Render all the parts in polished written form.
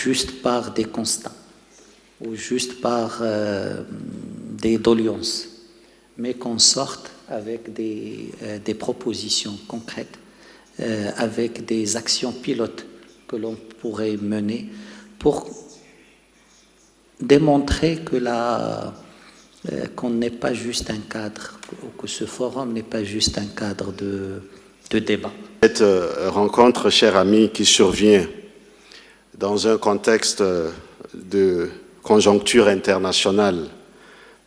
juste par des constats ou juste par des doléances, mais qu'on sorte avec des propositions concrètes, avec des actions pilotes que l'on pourrait mener pour démontrer que qu'on n'est pas juste un cadre, ou que ce forum n'est pas juste un cadre de débat. Cette rencontre, cher ami, qui survient dans un contexte de conjoncture internationale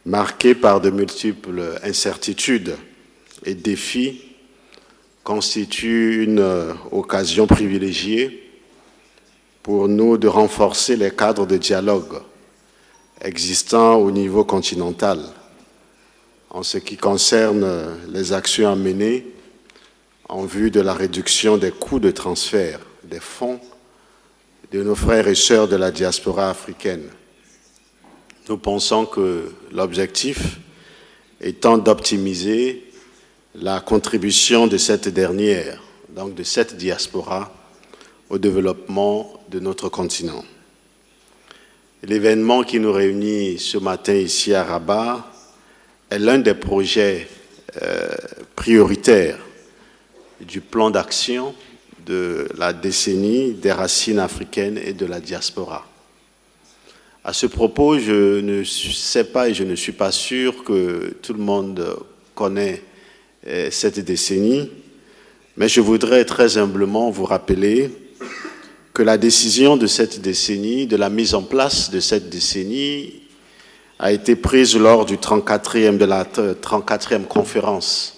marqué par de multiples incertitudes et défis, constitue une occasion privilégiée pour nous de renforcer les cadres de dialogue existants au niveau continental en ce qui concerne les actions à mener en vue de la réduction des coûts de transfert des fonds de nos frères et sœurs de la diaspora africaine. Nous pensons que l'objectif étant d'optimiser la contribution de cette dernière, donc de cette diaspora, au développement de notre continent. L'événement qui nous réunit ce matin ici à Rabat est l'un des projets prioritaires du plan d'action de la décennie des racines africaines et de la diaspora. À ce propos, je ne sais pas et je ne suis pas sûr que tout le monde connaît cette décennie, mais je voudrais très humblement vous rappeler que la décision de cette décennie, de la mise en place de cette décennie, a été prise lors de la 34e conférence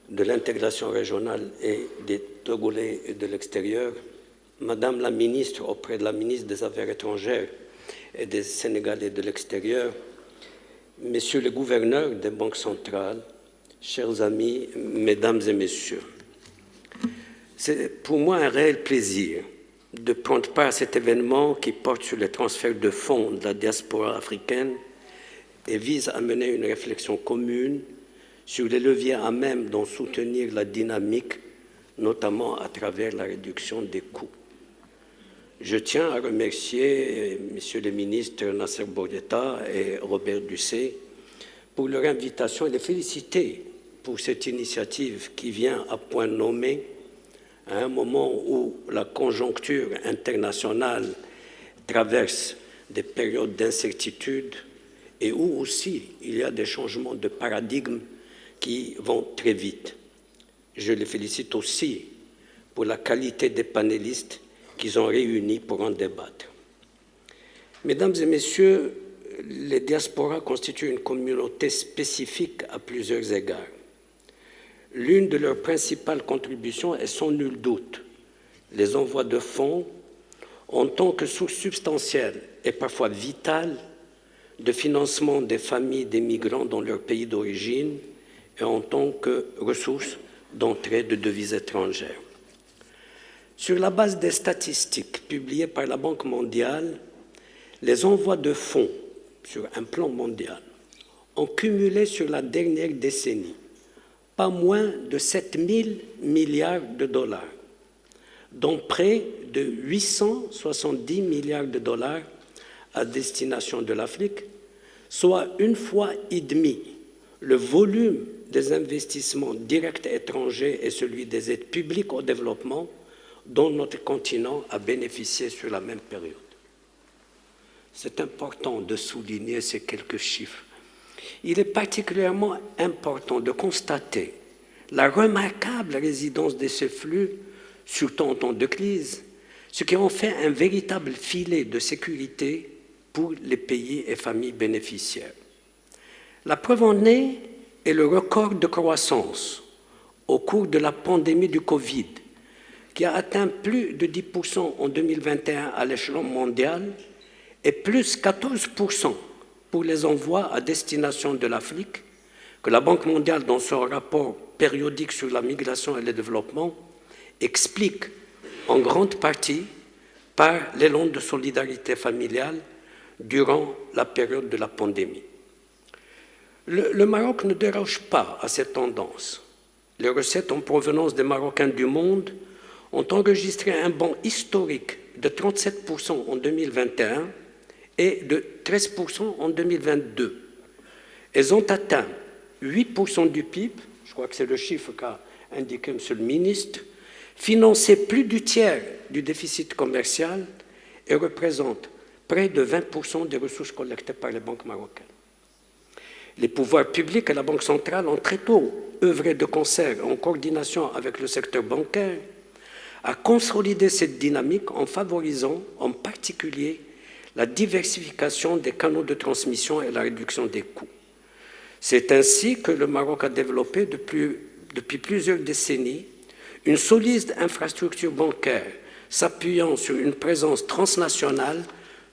de l'intégration régionale et des Togolais de l'extérieur. Madame la ministre, auprès de la ministre des Affaires étrangères et des Sénégalais de l'extérieur, messieurs les gouverneurs des banques centrales, chers amis, mesdames et messieurs, c'est pour moi un réel plaisir de prendre part à cet événement qui porte sur les transferts de fonds de la diaspora africaine et vise à mener une réflexion commune sur les leviers à même d'en soutenir la dynamique, notamment à travers la réduction des coûts. Je tiens à remercier messieurs les ministres Nasser Bourgueta et Robert Dussé pour leur invitation et les féliciter pour cette initiative qui vient à point nommé à un moment où la conjoncture internationale traverse des périodes d'incertitude et où aussi il y a des changements de paradigme qui vont très vite. Je les félicite aussi pour la qualité des panélistes qu'ils ont réunis pour en débattre. Mesdames et messieurs, les diasporas constituent une communauté spécifique à plusieurs égards. L'une de leurs principales contributions est sans nul doute les envois de fonds en tant que source substantielle et parfois vitale de financement des familles des migrants dans leur pays d'origine et en tant que ressource d'entrée de devises étrangères. Sur la base des statistiques publiées par la Banque mondiale, les envois de fonds sur un plan mondial ont cumulé sur la dernière décennie pas moins de 7 000 milliards de dollars, dont près de 870 milliards de dollars à destination de l'Afrique, soit une fois et demie le volume des investissements directs étrangers et celui des aides publiques au développement dont notre continent a bénéficié sur la même période. C'est important de souligner ces quelques chiffres. Il est particulièrement important de constater la remarquable résidence de ces flux, surtout en temps de crise, ce qui en fait un véritable filet de sécurité pour les pays et familles bénéficiaires. La preuve en est le record de croissance au cours de la pandémie du Covid, qui a atteint plus de 10% en 2021 à l'échelon mondial et plus 14% pour les envois à destination de l'Afrique, que la Banque mondiale, dans son rapport périodique sur la migration et le développement, explique en grande partie par l'élan de solidarité familiale durant la période de la pandémie. Le Maroc ne déroge pas à cette tendance. Les recettes en provenance des Marocains du monde ont enregistré un bond historique de 37% en 2021 et de 13% en 2022. Elles ont atteint 8% du PIB, je crois que c'est le chiffre qu'a indiqué M. le ministre, financé plus du tiers du déficit commercial et représente près de 20% des ressources collectées par les banques marocaines. Les pouvoirs publics et la Banque centrale ont très tôt œuvré de concert en coordination avec le secteur bancaire à consolider cette dynamique en favorisant en particulier la diversification des canaux de transmission et la réduction des coûts. C'est ainsi que le Maroc a développé depuis plusieurs décennies une solide infrastructure bancaire s'appuyant sur une présence transnationale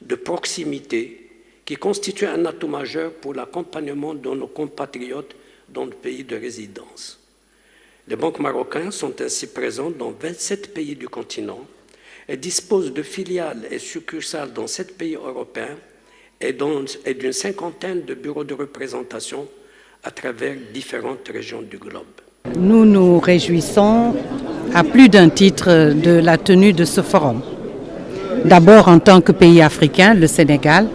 de proximité qui constitue un atout majeur pour l'accompagnement de nos compatriotes dans le pays de résidence. Les banques marocaines sont ainsi présentes dans 27 pays du continent et disposent de filiales et succursales dans 7 pays européens et d'une cinquantaine de bureaux de représentation à travers différentes régions du globe. Nous nous réjouissons à plus d'un titre de la tenue de ce forum. D'abord en tant que pays africain, le Sénégal,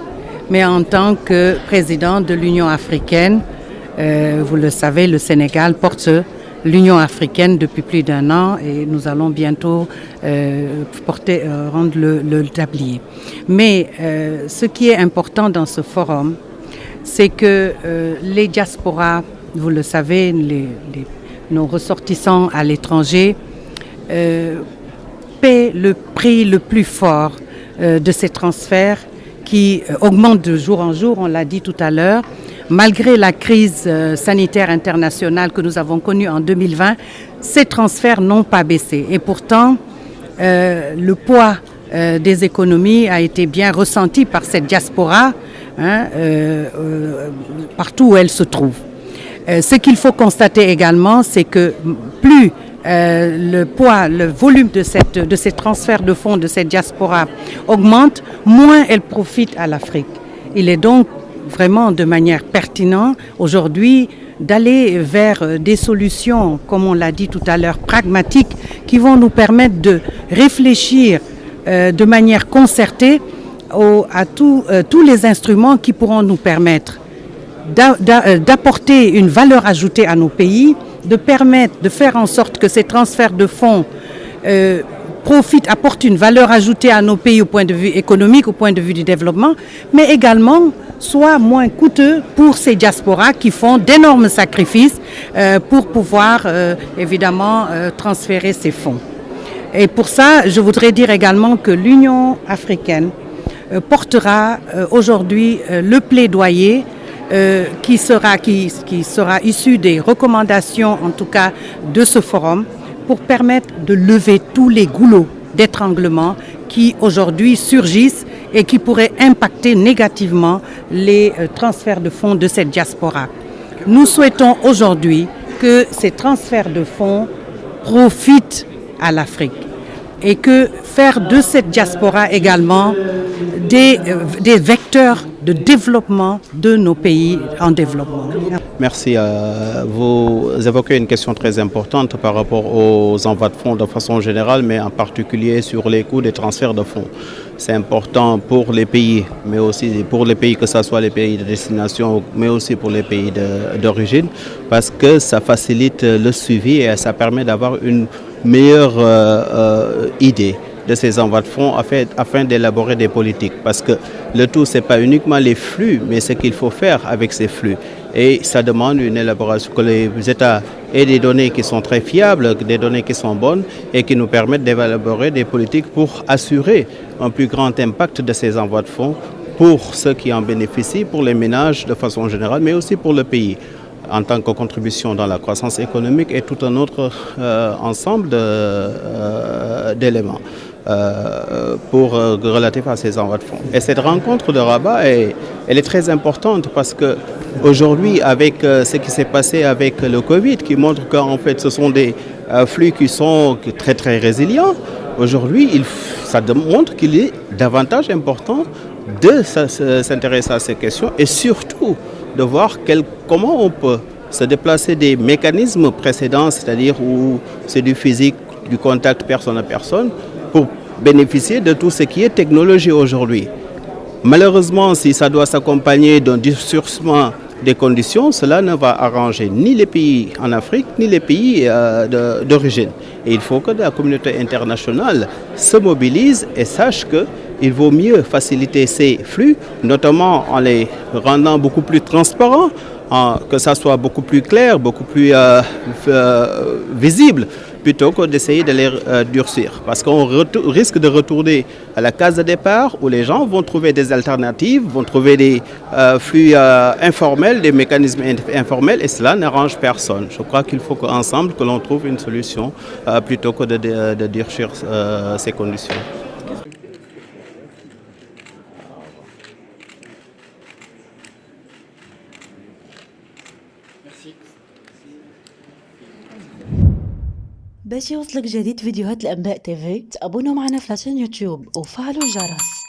mais en tant que président de l'Union africaine, vous le savez, le Sénégal porte l'Union africaine depuis plus d'1 an et nous allons bientôt rendre le tablier. Mais ce qui est important dans ce forum, c'est que les diasporas, vous le savez, nos ressortissants à l'étranger paient le prix le plus fort de ces transferts qui augmentent de jour en jour, on l'a dit tout à l'heure. Malgré la crise sanitaire internationale que nous avons connue en 2020, ces transferts n'ont pas baissé. Et pourtant, le poids des économies a été bien ressenti par cette diaspora, partout où elle se trouve. Ce qu'il faut constater également, c'est que plus le poids, le volume de ces transferts de fonds de cette diaspora augmente, moins elle profite à l'Afrique. Il est donc vraiment de manière pertinente aujourd'hui d'aller vers des solutions, comme on l'a dit tout à l'heure, pragmatiques, qui vont nous permettre de réfléchir de manière concertée à tous les instruments qui pourront nous permettre d'apporter une valeur ajoutée à nos pays, de faire en sorte que ces transferts de fonds apportent une valeur ajoutée à nos pays au point de vue économique, au point de vue du développement, mais également soient moins coûteux pour ces diasporas qui font d'énormes sacrifices pour pouvoir évidemment transférer ces fonds. Et pour ça, je voudrais dire également que l'Union africaine portera aujourd'hui le plaidoyer qui sera issu des recommandations, en tout cas, de ce forum, pour permettre de lever tous les goulots d'étranglement qui aujourd'hui surgissent et qui pourraient impacter négativement les transferts de fonds de cette diaspora. Nous souhaitons aujourd'hui que ces transferts de fonds profitent à l'Afrique et que faire de cette diaspora également des vecteurs de développement de nos pays en développement. Merci. Vous évoquez une question très importante par rapport aux envois de fonds de façon générale, mais en particulier sur les coûts des transferts de fonds. C'est important pour les pays, mais aussi pour les pays, que ce soit les pays de destination, mais aussi pour les pays d'origine, parce que ça facilite le suivi et ça permet d'avoir une meilleure idée de ces envois de fonds afin d'élaborer des politiques. Parce que le tout, ce n'est pas uniquement les flux, mais ce qu'il faut faire avec ces flux. Et ça demande une élaboration, que les États aient des données qui sont très fiables, des données qui sont bonnes et qui nous permettent d'élaborer des politiques pour assurer un plus grand impact de ces envois de fonds pour ceux qui en bénéficient, pour les ménages de façon générale, mais aussi pour le pays, en tant que contribution dans la croissance économique et tout un autre ensemble d'éléments relatifs à ces envois de fonds. Et cette rencontre de Rabat, elle est très importante parce qu'aujourd'hui, avec ce qui s'est passé avec le Covid, qui montre qu'en fait ce sont des flux qui sont très très résilients, aujourd'hui ça démontre qu'il est davantage important de s'intéresser à ces questions et surtout de voir comment on peut se déplacer des mécanismes précédents, c'est-à-dire où c'est du physique, du contact personne à personne, pour bénéficier de tout ce qui est technologie aujourd'hui. Malheureusement, si ça doit s'accompagner d'un durcissement des conditions, cela ne va arranger ni les pays en Afrique, ni les pays d'origine. Et il faut que la communauté internationale se mobilise et sache qu'il vaut mieux faciliter ces flux, notamment en les rendant beaucoup plus transparents, que ça soit beaucoup plus clair, beaucoup plus visible, plutôt que d'essayer de les durcir. Parce qu'on risque de retourner à la case de départ où les gens vont trouver des alternatives, vont trouver des flux informels, des mécanismes informels, et cela n'arrange personne. Je crois qu'il faut qu'ensemble que l'on trouve une solution plutôt que de durcir ces conditions. باش يوصلك جديد فيديوهات الأنباء تيفي تابونوا معنا في لاشين يوتيوب وفعلوا الجرس.